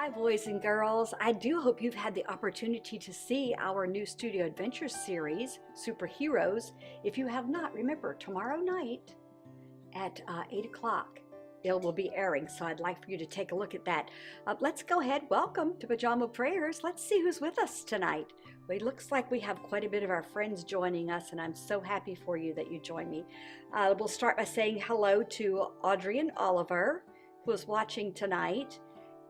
Hi, boys and girls. I do hope you've had the opportunity to see our new Studio Adventures series, Superheroes. If you have not, remember, tomorrow night at 8 o'clock, it will be airing, so I'd like for you to take a look at that. Let's go ahead. Welcome to Pajama Prayers. Let's see who's with us tonight. Well, it looks like we have quite a bit of our friends joining us, and I'm so happy for you that you joined me. We'll start by saying hello to Audrey and Oliver, who is watching tonight.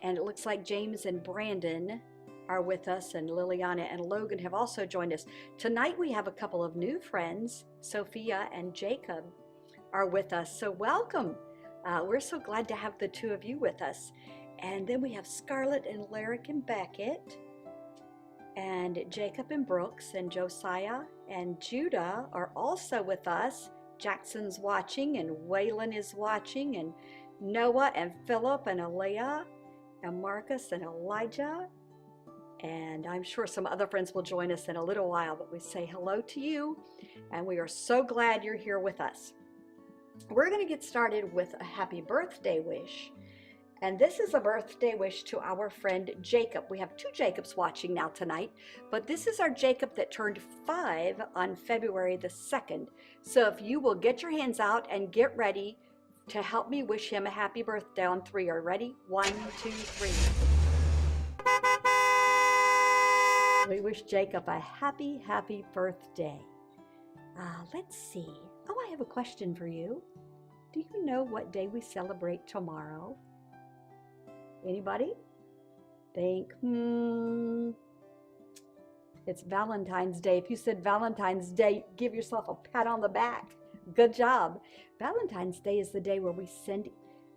And it looks like James and Brandon are with us, and Liliana and Logan have also joined us. Tonight we have a couple of new friends. Sophia and Jacob are with us, so welcome. We're so glad to have the two of you with us. And then we have Scarlett and Lyric and Beckett, and Jacob and Brooks, and Josiah and Judah are also with us. Jackson's watching, and Waylon is watching, and Noah and Philip and Aaliyah, and Marcus and Elijah, and I'm sure some other friends will join us in a little while, but we say hello to you, and we are so glad you're here with us. We're going to get started with a happy birthday wish, and this is a birthday wish to our friend Jacob. We have two Jacobs watching now tonight, but this is our Jacob that turned 5 on February the 2nd. So if you will get your hands out and get ready to help me wish him a happy birthday on 3. Are you ready? 1, 2, 3. We wish Jacob a happy, happy birthday. Let's see. Oh, I have a question for you. Do you know what day we celebrate tomorrow? Anybody? Think. It's Valentine's Day. If you said Valentine's Day, give yourself a pat on the back. Good job. Valentine's Day is the day where we send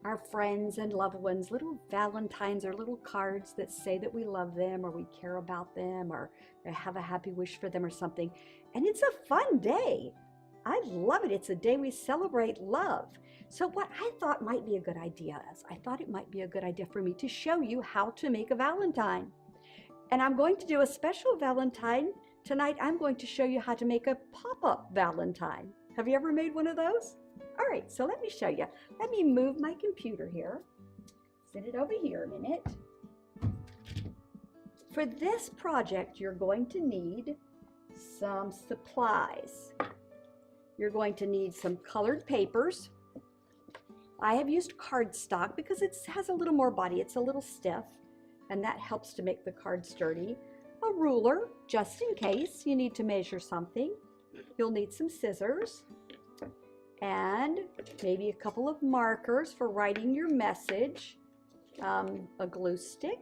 our friends and loved ones little valentines or little cards that say that we love them or we care about them or have a happy wish for them or something. And it's a fun day. I love it. It's a day we celebrate love. So what I thought might be a good idea is I thought it might be a good idea for me to show you how to make a Valentine. And I'm going to do a special Valentine. Tonight I'm going to show you how to make a pop-up Valentine. Have you ever made one of those? All right, so let me show you. Let me move my computer here. Set it over here a minute. For this project, you're going to need some supplies. You're going to need some colored papers. I have used cardstock because it has a little more body. It's a little stiff, and that helps to make the card sturdy. A ruler, just in case you need to measure something. You'll need some scissors and maybe a couple of markers for writing your message, a glue stick,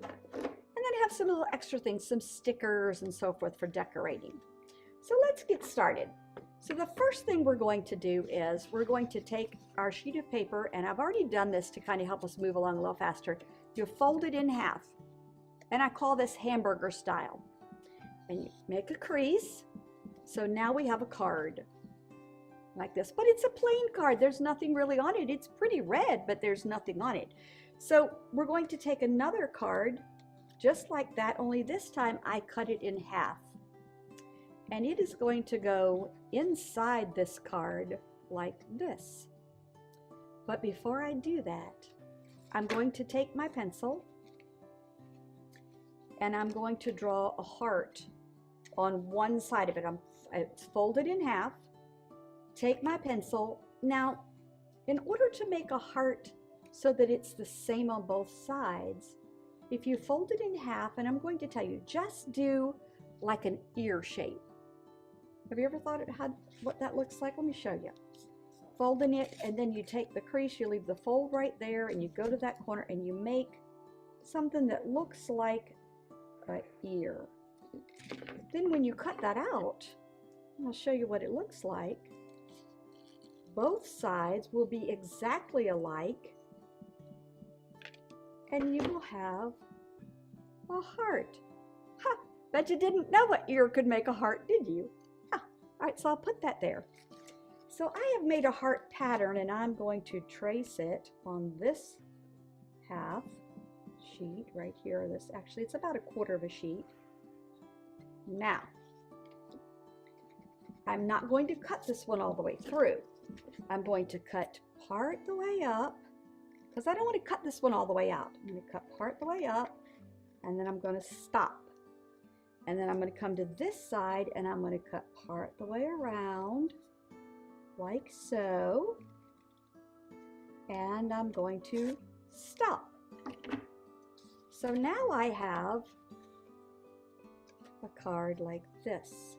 and then have some little extra things, some stickers and so forth for decorating. So let's get started. So the first thing we're going to do is we're going to take our sheet of paper, and I've already done this to kind of help us move along a little faster. You fold it in half, and I call this hamburger style. And you make a crease. So now we have a card like this, but it's a plain card. There's nothing really on it. It's pretty red, but there's nothing on it. So we're going to take another card just like that, only this time I cut it in half. And it is going to go inside this card like this. But before I do that, I'm going to take my pencil and I'm going to draw a heart on one side of it. It's folded in half. Take my pencil. Now, in order to make a heart so that it's the same on both sides, if you fold it in half, and I'm going to tell you, just do like an ear shape. Have you ever thought it had what that looks like? Let me show you. Folding it, and then you take the crease, you leave the fold right there, and you go to that corner and you make something that looks like an ear. Then when you cut that out, I'll show you what it looks like. Both sides will be exactly alike, and you will have a heart. Ha! Bet you didn't know an ear could make a heart, did you? Ha! All right, so I'll put that there. So I have made a heart pattern, and I'm going to trace it on this half sheet right here. Actually, it's about 1/4 of a sheet. Now, I'm not going to cut this one all the way through. I'm going to cut part the way up, because I don't want to cut this one all the way out. I'm going to cut part the way up, and then I'm going to stop. And then I'm going to come to this side, and I'm going to cut part the way around, like so. And I'm going to stop. So now I have a card like this.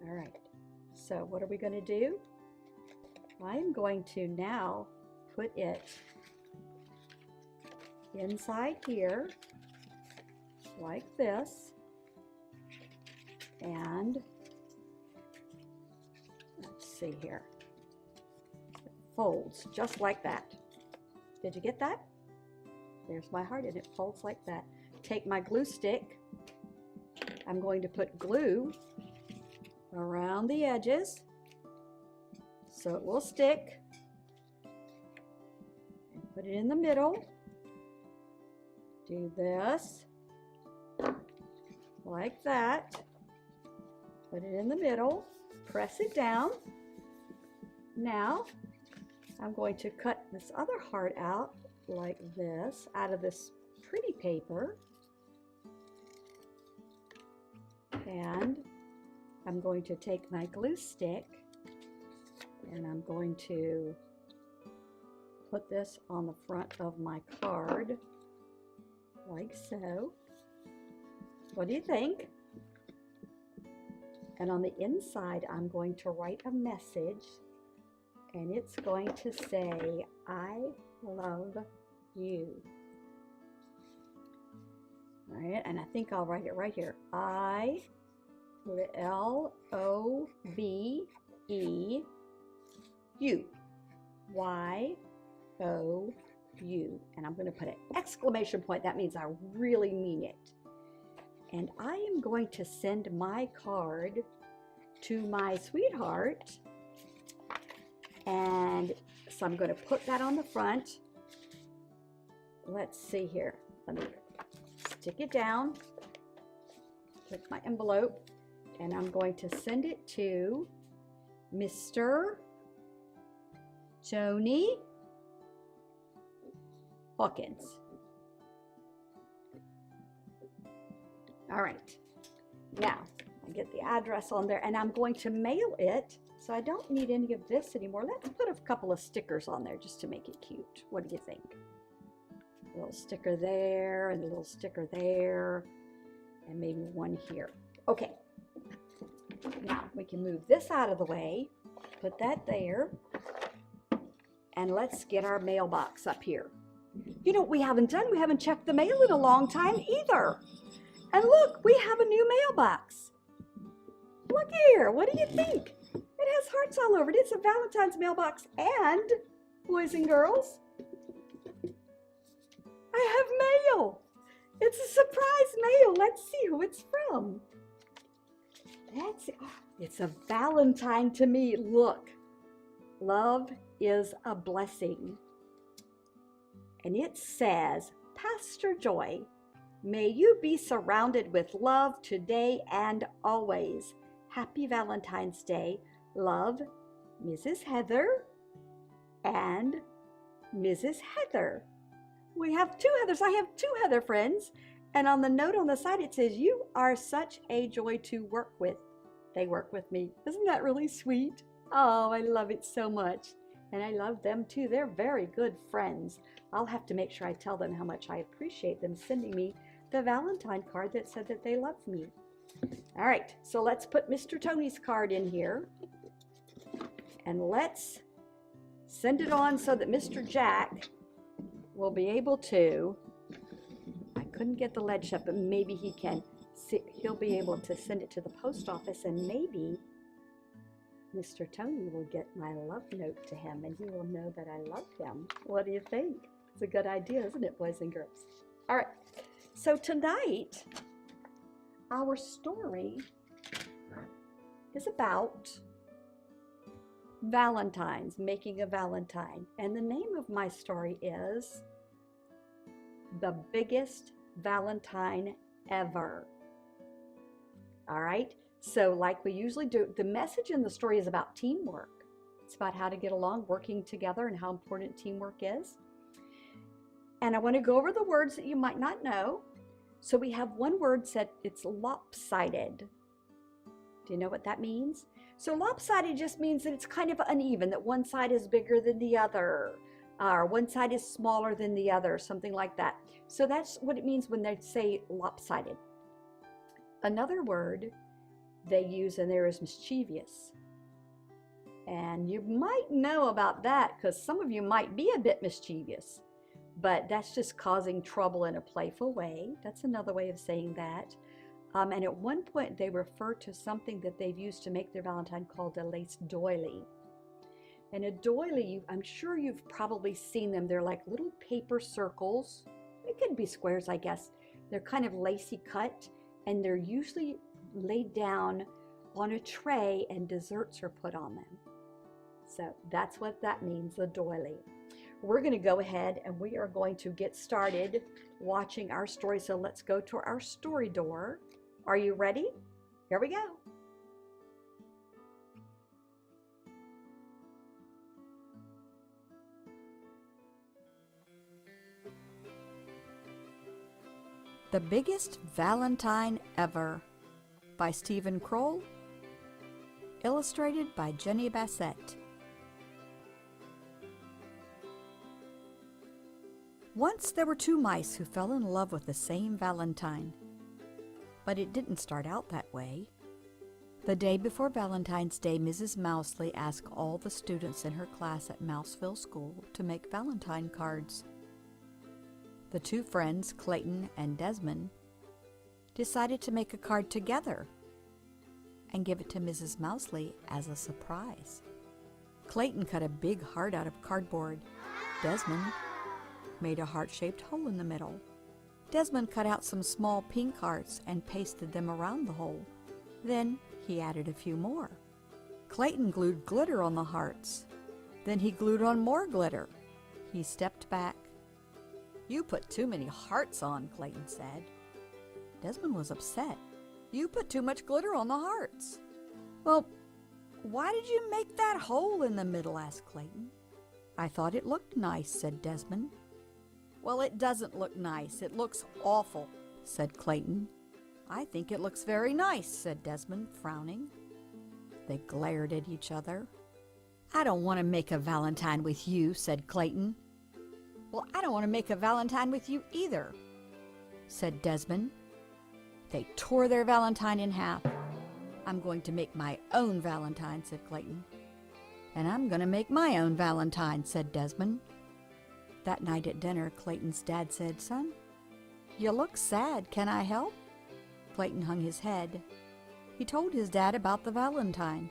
All right, so what are we going to do? I'm going to now put it inside here like this, and let's see here, it folds just like that. Did you get that? There's my heart, and it folds like that. Take my glue stick. I'm going to put glue around the edges so it will stick, and put it in the middle. Do this like that. Put it in the middle, press it down. Now I'm going to cut this other heart out like this, out of this pretty paper, and I'm going to take my glue stick and I'm going to put this on the front of my card like so. What do you think? And on the inside I'm going to write a message, and it's going to say, I love you. All right, and I think I'll write it right here. I L-O-V-E U. Y-O-U. And I'm going to put an exclamation point. That means I really mean it. And I am going to send my card to my sweetheart. And so I'm going to put that on the front. Let's see here. Let me stick it down. Take my envelope. And I'm going to send it to Mr. Tony Hawkins. All right, now I get the address on there, and I'm going to mail it, so I don't need any of this anymore. Let's put a couple of stickers on there just to make it cute. What do you think? A little sticker there, and a little sticker there, and maybe one here. Okay, now we can move this out of the way, put that there, and let's get our mailbox up here. You know what we haven't done? We haven't checked the mail in a long time either. And look, we have a new mailbox. Look here, what do you think? It has hearts all over it. It's a Valentine's mailbox, and, boys and girls, I have mail. It's a surprise mail. Let's see who it's from. It's a Valentine to me. Look, love is a blessing. And it says, Pastor Joy, may you be surrounded with love today and always. Happy Valentine's Day. Love, Mrs. Heather and Mrs. Heather. We have two Heathers. I have two Heather friends. And on the note on the side, it says, you are such a joy to work with. They work with me. Isn't that really sweet? Oh, I love it so much. And I love them too. They're very good friends. I'll have to make sure I tell them how much I appreciate them sending me the Valentine card that said that they love me. All right, so let's put Mr. Tony's card in here. And let's send it on so that Mr. Jack will be able to, I couldn't get the lead shut, but maybe he can. He'll be able to send it to the post office, and maybe Mr. Tony will get my love note to him, and he will know that I love him. What do you think? It's a good idea, isn't it, boys and girls? All right, so tonight, our story is about Valentine's, making a Valentine. And the name of my story is The Biggest Valentine Ever. All right, so like we usually do, the message in the story is about teamwork. It's about how to get along, working together, and how important teamwork is. And I want to go over the words that you might not know. So we have one word said it's lopsided. Do you know what that means? So lopsided just means that it's kind of uneven, that one side is bigger than the other, or one side is smaller than the other, something like that. So that's what it means when they say lopsided. Another word they use in there is mischievous. And you might know about that because some of you might be a bit mischievous. But that's just causing trouble in a playful way. That's another way of saying that. And at one point, they refer to something that they've used to make their Valentine called a lace doily. And a doily, I'm sure you've probably seen them. They're like little paper circles. It could be squares, I guess. They're kind of lacy cut, and they're usually laid down on a tray, and desserts are put on them. So that's what that means, a doily. We're going to go ahead and we are going to get started watching our story. So let's go to our story door. Are you ready? Here we go. The Biggest Valentine Ever by Stephen Kroll, illustrated by Jenny Bassett. Once there were two mice who fell in love with the same Valentine. But it didn't start out that way. The day before Valentine's Day, Mrs. Mousley asked all the students in her class at Mouseville School to make Valentine cards. The two friends, Clayton and Desmond, decided to make a card together and give it to Mrs. Mousley as a surprise. Clayton cut a big heart out of cardboard. Desmond made a heart-shaped hole in the middle. Desmond cut out some small pink hearts and pasted them around the hole. Then he added a few more. Clayton glued glitter on the hearts. Then he glued on more glitter. He stepped back. "You put too many hearts on," Clayton said. Desmond was upset. "You put too much glitter on the hearts." "Well, why did you make that hole in the middle?" asked Clayton. "I thought it looked nice," said Desmond. "Well, it doesn't look nice. It looks awful," said Clayton. "I think it looks very nice," said Desmond, frowning. They glared at each other. "I don't want to make a Valentine with you," said Clayton. "Well, I don't want to make a Valentine with you either," said Desmond. They tore their Valentine in half. "I'm going to make my own Valentine," said Clayton. "And I'm going to make my own Valentine," said Desmond. That night at dinner, Clayton's dad said, "Son, you look sad. Can I help?" Clayton hung his head. He told his dad about the Valentine.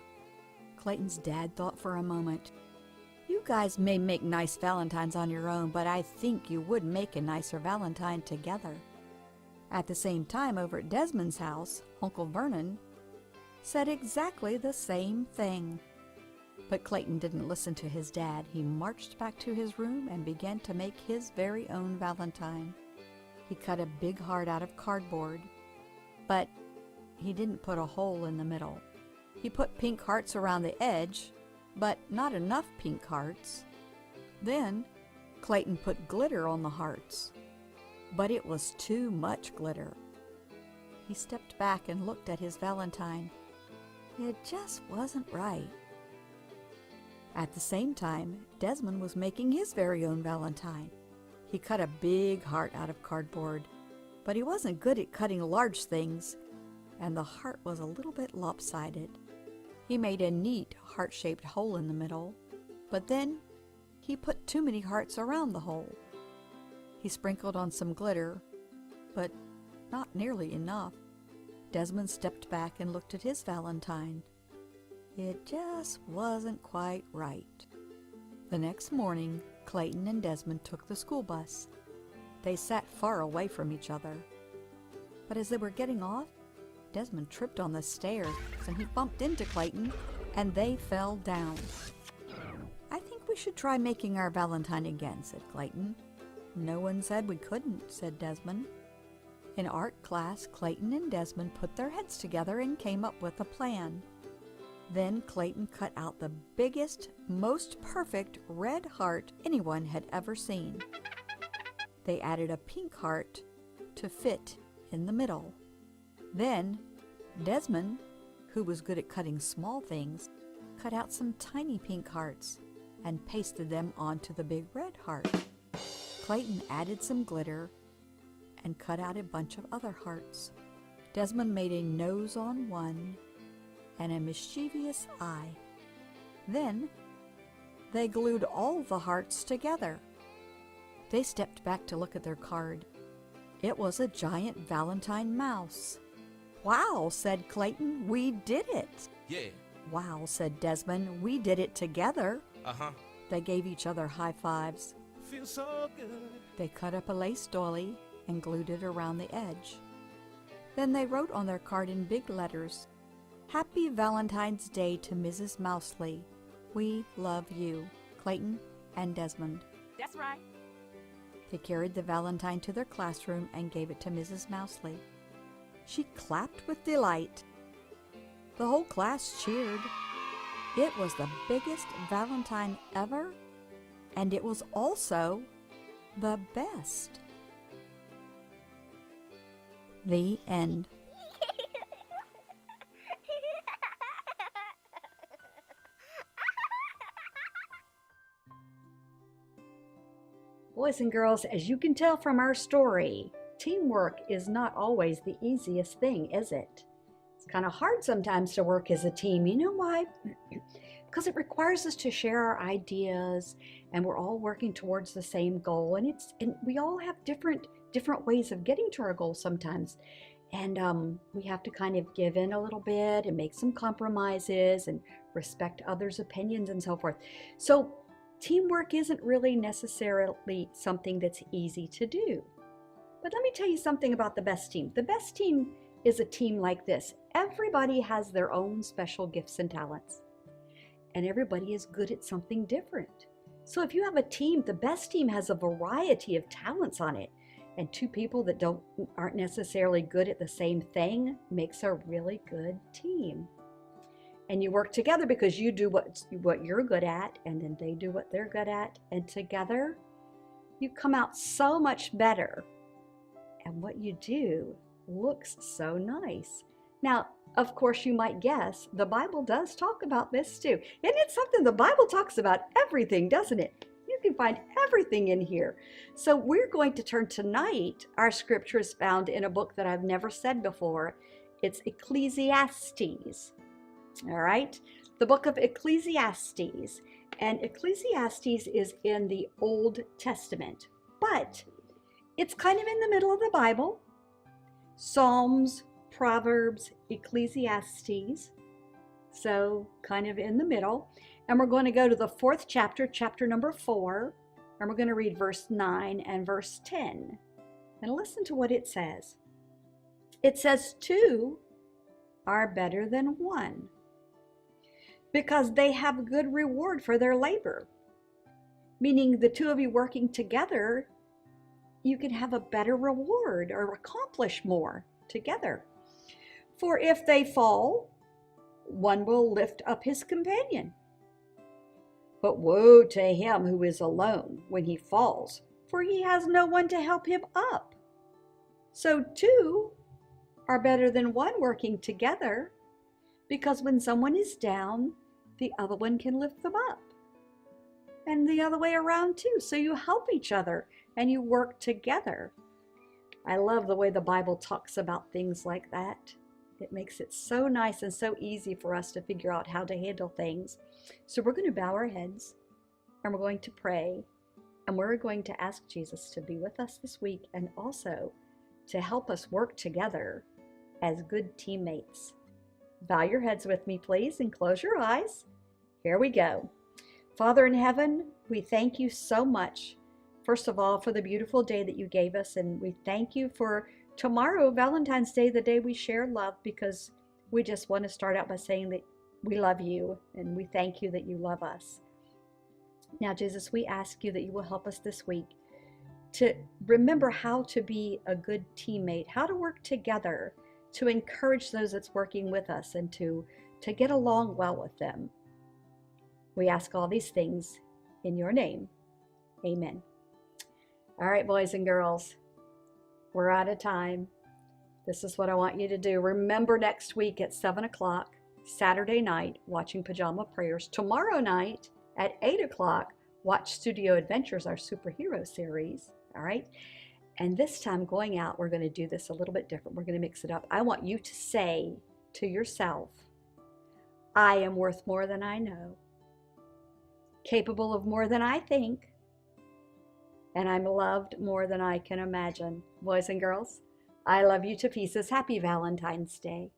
Clayton's dad thought for a moment. "You guys may make nice Valentines on your own, but I think you would make a nicer Valentine together." At the same time, over at Desmond's house, Uncle Vernon said exactly the same thing. But Clayton didn't listen to his dad. He marched back to his room and began to make his very own Valentine. He cut a big heart out of cardboard, but he didn't put a hole in the middle. He put pink hearts around the edge, but not enough pink hearts. Then Clayton put glitter on the hearts, but it was too much glitter. He stepped back and looked at his Valentine. It just wasn't right. At the same time, Desmond was making his very own Valentine. He cut a big heart out of cardboard, but he wasn't good at cutting large things, and the heart was a little bit lopsided. He made a neat heart-shaped hole in the middle, but then he put too many hearts around the hole. He sprinkled on some glitter, but not nearly enough. Desmond stepped back and looked at his Valentine. It just wasn't quite right. The next morning, Clayton and Desmond took the school bus. They sat far away from each other. But as they were getting off, Desmond tripped on the stairs and he bumped into Clayton, and they fell down. "I think we should try making our Valentine again," said Clayton. "No one said we couldn't," said Desmond. In art class, Clayton and Desmond put their heads together and came up with a plan. Then Clayton cut out the biggest, most perfect red heart anyone had ever seen. They added a pink heart to fit in the middle. Then Desmond, who was good at cutting small things, cut out some tiny pink hearts and pasted them onto the big red heart. Clayton added some glitter and cut out a bunch of other hearts. Desmond made a nose on one and a mischievous eye. Then they glued all the hearts together. They stepped back to look at their card. It was a giant Valentine mouse. "Wow," said Clayton, "we did it." Yeah. "Wow," said Desmond, "we did it together." Uh-huh. They gave each other high fives. Feels so good. They cut up a lace doily and glued it around the edge. Then they wrote on their card in big letters, "Happy Valentine's Day to Mrs. Mousley. We love you, Clayton and Desmond." That's right. They carried the valentine to their classroom and gave it to Mrs. Mousley. She clapped with delight. The whole class cheered. It was the biggest valentine ever, and it was also the best. The end. Boys and girls, as you can tell from our story, teamwork is not always the easiest thing, is it? It's kind of hard sometimes to work as a team. You know why? Because it requires us to share our ideas, and we're all working towards the same goal, and we all have different ways of getting to our goal sometimes. And we have to kind of give in a little bit and make some compromises and respect others' opinions and so forth. So teamwork isn't really necessarily something that's easy to do. But let me tell you something about the best team. The best team is a team like this. Everybody has their own special gifts and talents, and everybody is good at something different. So if you have a team, the best team has a variety of talents on it, and two people that aren't necessarily good at the same thing makes a really good team. And you work together because you do what you're good at, and then they do what they're good at, and together you come out so much better, and what you do looks so nice. Now, of course, you might guess the Bible does talk about this too. Isn't it something? The Bible talks about everything, doesn't it? You can find everything in here. So we're going to turn tonight. Our scripture is found in a book that I've never said before. It's Ecclesiastes. All right, the book of Ecclesiastes. And Ecclesiastes is in the Old Testament, but it's kind of in the middle of the Bible. Psalms, Proverbs, Ecclesiastes, so kind of in the middle. And we're going to go to the 4th chapter, chapter number 4, and we're going to read verse 9 and verse 10. And listen to what it says. It says, 2 are better than 1, because they have good reward for their labor. Meaning the two of you working together, you can have a better reward or accomplish more together. For if they fall, one will lift up his companion. But woe to him who is alone when he falls, for he has no one to help him up. So 2 are better than 1 working together, because when someone is down, the other one can lift them up. And the other way around too. So you help each other and you work together. I love the way the Bible talks about things like that. It makes it so nice and so easy for us to figure out how to handle things. So we're going to bow our heads and we're going to pray, and we're going to ask Jesus to be with us this week and also to help us work together as good teammates. Bow your heads with me, please, and close your eyes. Here we go. Father in heaven, we thank you so much, first of all, for the beautiful day that you gave us, and we thank you for tomorrow, Valentine's Day, the day we share love, because we just want to start out by saying that we love you and we thank you that you love us. Now, Jesus, we ask you that you will help us this week to remember how to be a good teammate, how to work together, to encourage those that's working with us, and to get along well with them. We ask all these things in your name. Amen. All right, boys and girls, we're out of time. This is what I want you to do. Remember, next week at 7 o'clock, Saturday night, watching Pajama Prayers. Tomorrow night at 8 o'clock, watch Studio Adventures, our superhero series. All right? And this time going out, we're going to do this a little bit different. We're going to mix it up. I want you to say to yourself, I am worth more than I know, capable of more than I think, and I'm loved more than I can imagine. Boys and girls, I love you to pieces. Happy Valentine's Day.